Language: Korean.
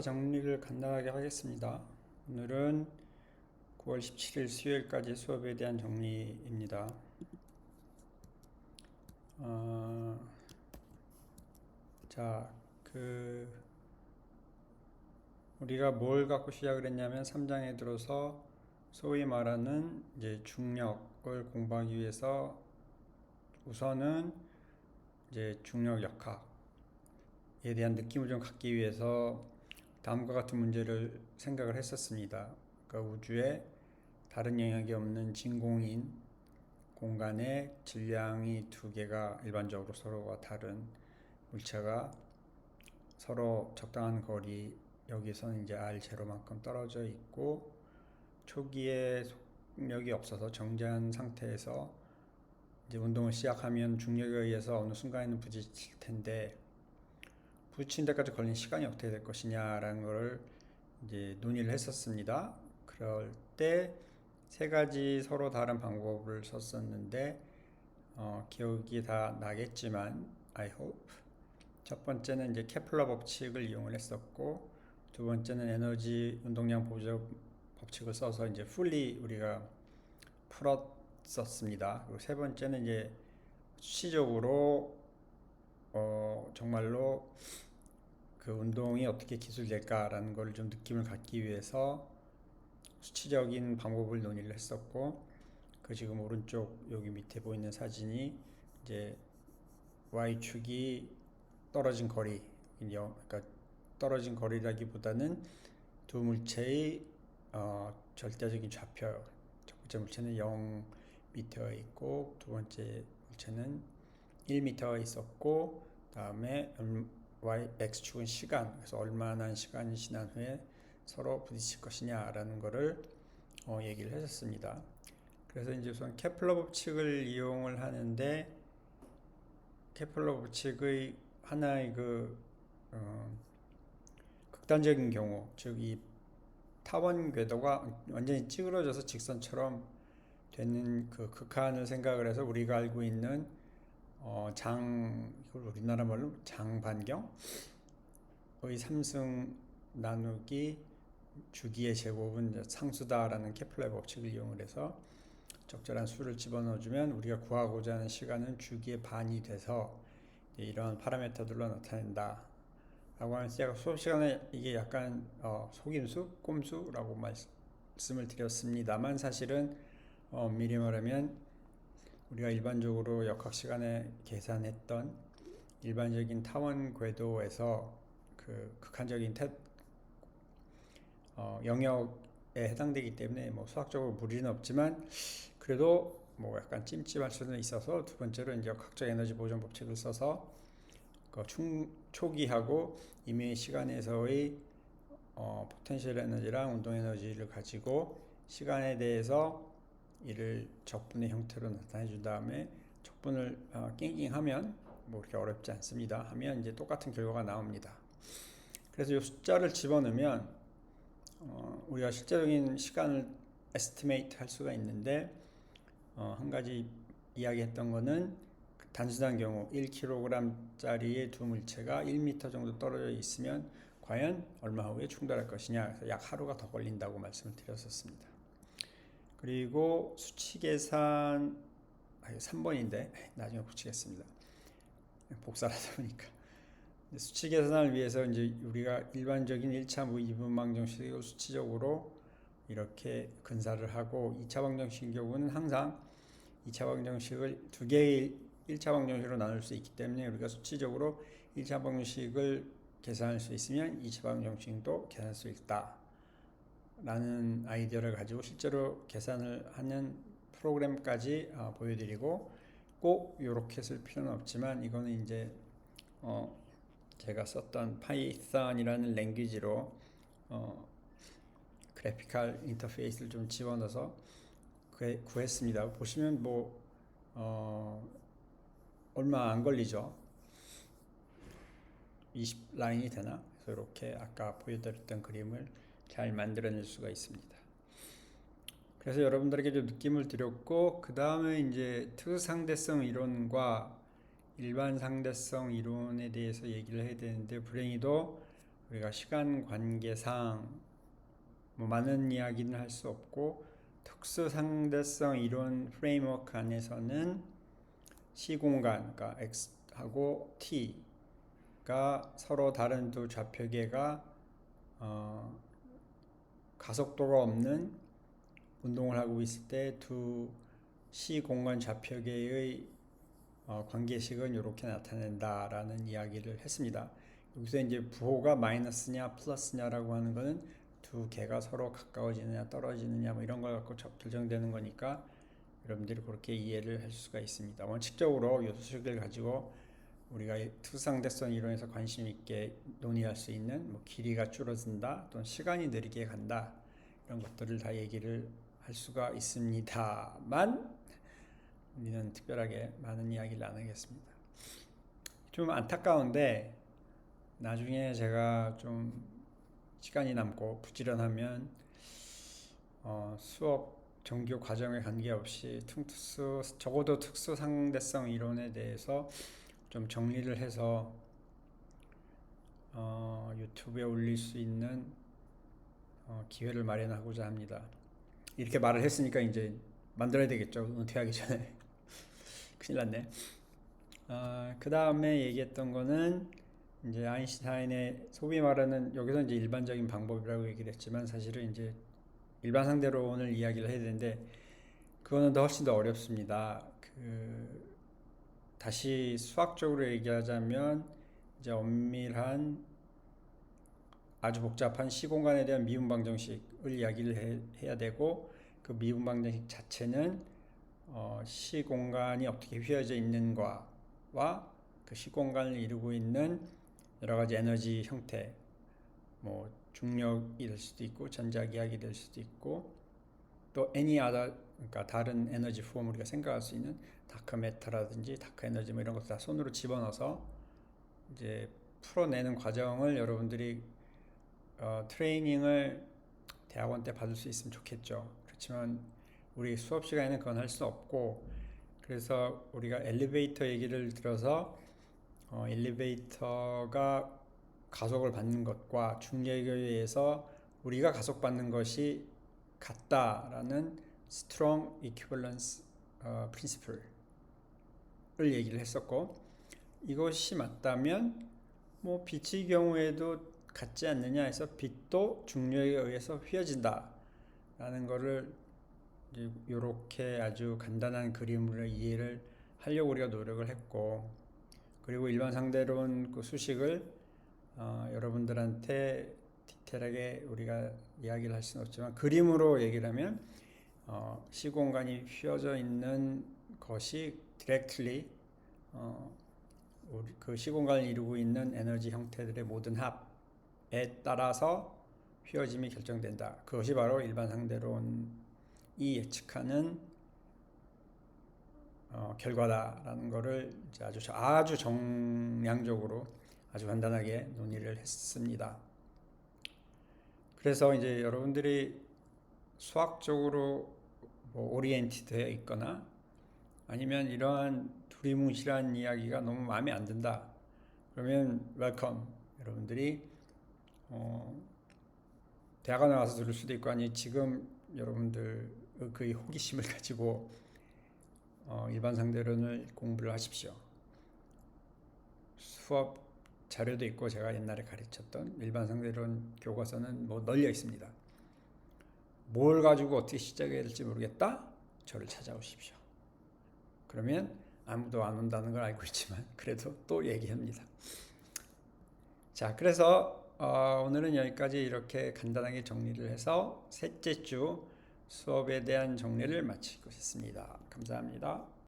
정리를 간단하게 하겠습니다. 오늘은 9월 17일 수요일까지 수업에 대한 정리입니다. 어, 자, 우리가 뭘 갖고 시작을 했냐면 3장에 들어서 소위 말하는 이제 중력을 공부하기 위해서 우선은 이제 중력 역학에 대한 느낌을 좀 갖기 위해서 다음과 같은 문제를 생각을 했었습니다. 그러니까 우주에 다른 영역이 없는 진공인 공간에 질량이 두 개가 일반적으로 서로가 다른 물체가 서로 적당한 거리, 여기서는 이제 R0만큼 떨어져 있고 초기에 속력이 없어서 정지한 상태에서 이제 운동을 시작하면 중력에 의해서 어느 순간에는 부딪힐 텐데 부딪힌 데까지 걸린 시간이 어떻게 될 것이냐라는 것을 이제 논의를 했었습니다. 그럴 때 세 가지 서로 다른 방법을 썼었는데 기억이 다 나겠지만 I hope 첫 번째는 이제 케플러 법칙을 이용을 했었고 두 번째는 에너지 운동량 보조 법칙을 써서 이제 fully 우리가 풀었었습니다. 그리고 세 번째는 이제 수치적으로 정말로 그 운동이 어떻게 기술될까라는 걸 좀 느낌을 갖기 위해서 수치적인 방법을 논의를 했었고 그 지금 오른쪽 여기 밑에 보이는 사진이 이제 y축이 떨어진 거리, 그러니까 떨어진 거리라기보다는 두 물체의 절대적인 좌표. 첫 번째 물체는 0m에 있고 두 번째 물체는 1m에 있었고 다음에 x축은 시간, 그래서 얼마나 시간이 지난 후에 서로 부딪힐 것이냐라는 것을 얘기를 했었습니다. 그래서 이제 우선 케플러 법칙을 이용을 하는데 케플러 법칙의 하나의 극단적인 경우, 즉 이 타원 궤도가 완전히 찌그러져서 직선처럼 되는 그 극한을 생각을 해서 우리가 알고 있는 이걸 우리나라 말로 장반경의 3승 나누기 주기의 제곱은 상수다라는 케플러의 법칙을 이용을 해서 적절한 수를 집어넣어주면 우리가 구하고자 하는 시간은 주기의 반이 돼서 이러한 파라미터들로 나타낸다 라고 하면서 제가 수업 시간에 이게 약간 속임수, 꼼수라고 말씀을 드렸습니다만 사실은 미리 말하면 우리가 일반적으로 역학 시간에 계산했던 일반적인 타원 궤도에서 그 극한적인 영역에 해당되기 때문에 뭐 수학적으로 무리는 없지만 그래도 뭐 약간 찜찜할 수는 있어서 두 번째로 이제 역학적 에너지 보존 법칙을 써서 그 초기하고 이미 시간에서의 포텐셜 에너지랑 운동 에너지를 가지고 시간에 대해서 이를 적분의 형태로 나타내 준 다음에 적분을 낑낑하면 뭐 그렇게 어렵지 않습니다. 하면 이제 똑같은 결과가 나옵니다. 그래서 이 숫자를 집어넣으면 우리가 실제적인 시간을 에스티메이트 할 수가 있는데 한 가지 이야기했던 거는 단순한 경우 1kg짜리의 두 물체가 1m 정도 떨어져 있으면 과연 얼마 후에 충돌할 것이냐, 그래서 약 하루가 더 걸린다고 말씀을 드렸었습니다. 그리고 수치 계산 3번인데 나중에 고치겠습니다. 복사를 하다 보니까 수치 계산을 위해서 이제 우리가 일반적인 1차 무이분 방정식을 수치적으로 이렇게 근사를 하고 2차 방정식의 경우는 항상 2차 방정식을 두 개의 1차 방정식으로 나눌 수 있기 때문에 우리가 수치적으로 1차 방정식을 계산할 수 있으면 2차 방정식도 계산할 수 있다 라는 아이디어를 가지고 실제로 계산을 하는 프로그램까지 보여드리고 꼭 이렇게 쓸 필요는 없지만 이거는 이제 제가 썼던 파이썬이라는 랭귀지로 그래피컬 인터페이스를 좀 집어넣어서 구했습니다. 보시면 뭐 얼마 안 걸리죠. 20라인이 되나? 그래서 이렇게 아까 보여드렸던 그림을 잘 만들어낼 수가 있습니다. 그래서 여러분들에게 좀 느낌을 드렸고 그 다음에 이제 특수상대성 이론과 일반 상대성 이론에 대해서 얘기를 해야 되는데 불행히도 우리가 시간 관계상 뭐 많은 이야기는 할 수 없고 특수 상대성 이론 프레임워크 안에서는 시공간, 그러니까 x하고 t가 서로 다른 두 좌표계가 가속도가 없는 운동을 하고 있을 때 두 시공간 좌표계의 관계식은 이렇게 나타낸다라는 이야기를 했습니다. 여기서 이제 부호가 마이너스냐 플러스냐라고 하는 거는 두 개가 서로 가까워지느냐 떨어지느냐 뭐 이런 걸 갖고 결정되는 거니까 여러분들이 그렇게 이해를 할 수가 있습니다. 원칙적으로 이 소식을 가지고 우리가 특수상대성 이론에서 관심 있게 논의할 수 있는 뭐 길이가 줄어든다 또는 시간이 느리게 간다 이런 것들을 다 얘기를 할 수가 있습니다만 우리는 특별하게 많은 이야기를 안 하겠습니다. 좀 안타까운데 나중에 제가 좀 시간이 남고 부지런하면 수업 정규 과정에 관계없이 적어도 특수상대성 이론에 대해서 좀 정리를 해서 유튜브에 올릴 수 있는 기회를 마련하고자 합니다. 이렇게 말을 했으니까 이제 만들어야 되겠죠. 은퇴하기 전에. 큰일 났네. 그 다음에 얘기했던 거는 이제 아인슈타인의 소위 말하는 여기서 이제 일반적인 방법이라고 얘기를 했지만 사실은 이제 일반 상대론을 이야기를 해야 되는데 그거는 훨씬 더 어렵습니다. 다시 수학적으로 얘기하자면 이제 엄밀한 아주 복잡한 시공간에 대한 미분 방정식을 이야기를 해야 되고 그 미분 방정식 자체는 시공간이 어떻게 휘어져 있는가와 그 시공간을 이루고 있는 여러 가지 에너지 형태, 뭐 중력이 될 수도 있고 전자기학이 될 수도 있고 또 any other, 그러니까 다른 에너지 폼 우리가 생각할 수 있는 다크 매터라든지 다크 에너지 뭐 이런 것들 다 손으로 집어넣어서 이제 풀어내는 과정을 여러분들이 트레이닝을 대학원 때 받을 수 있으면 좋겠죠. 그렇지만 우리 수업 시간에는 그건 할 수 없고 그래서 우리가 엘리베이터 얘기를 들어서 엘리베이터가 가속을 받는 것과 중력에 의해서 우리가 가속받는 것이 같다라는 Strong Equivalence Principle을 얘기를 했었고 이것이 맞다면 뭐 빛의 경우에도 같지 않느냐 해서 빛도 중력에 의해서 휘어진다 라는 거를 이렇게 아주 간단한 그림으로 이해를 하려고 우리가 노력을 했고 그리고 일반 상대론 그 수식을 여러분들한테 디테일하게 우리가 이야기를 할 수는 없지만 그림으로 얘기를 하면 시공간이 휘어져 있는 것이 directly 그 시공간을 이루고 있는 에너지 형태들의 모든 합에 따라서 휘어짐이 결정된다. 그것이 바로 일반 상대론이 예측하는 결과다라는 것을 이제 아주 정량적으로 아주 간단하게 논의를 했습니다. 그래서 이제 여러분들이 수학적으로 뭐 오리엔티드 되어 있거나 아니면 이러한 두리뭉실한 이야기가 너무 마음에 안 든다. 그러면 웰컴. 여러분들이 대학원에 와서 들을 수도 있고 아니 지금 여러분들 그 호기심을 가지고 일반 상대론을 공부를 하십시오. 수업 자료도 있고 제가 옛날에 가르쳤던 일반 상대론 교과서는 뭐 널려 있습니다. 뭘 가지고 어떻게 시작해야 될지 모르겠다? 저를 찾아오십시오. 그러면 아무도 안 온다는 걸 알고 있지만 그래도 또 얘기합니다. 자, 그래서 오늘은 여기까지 이렇게 간단하게 정리를 해서 셋째 주 수업에 대한 정리를 마치고 싶습니다. 감사합니다.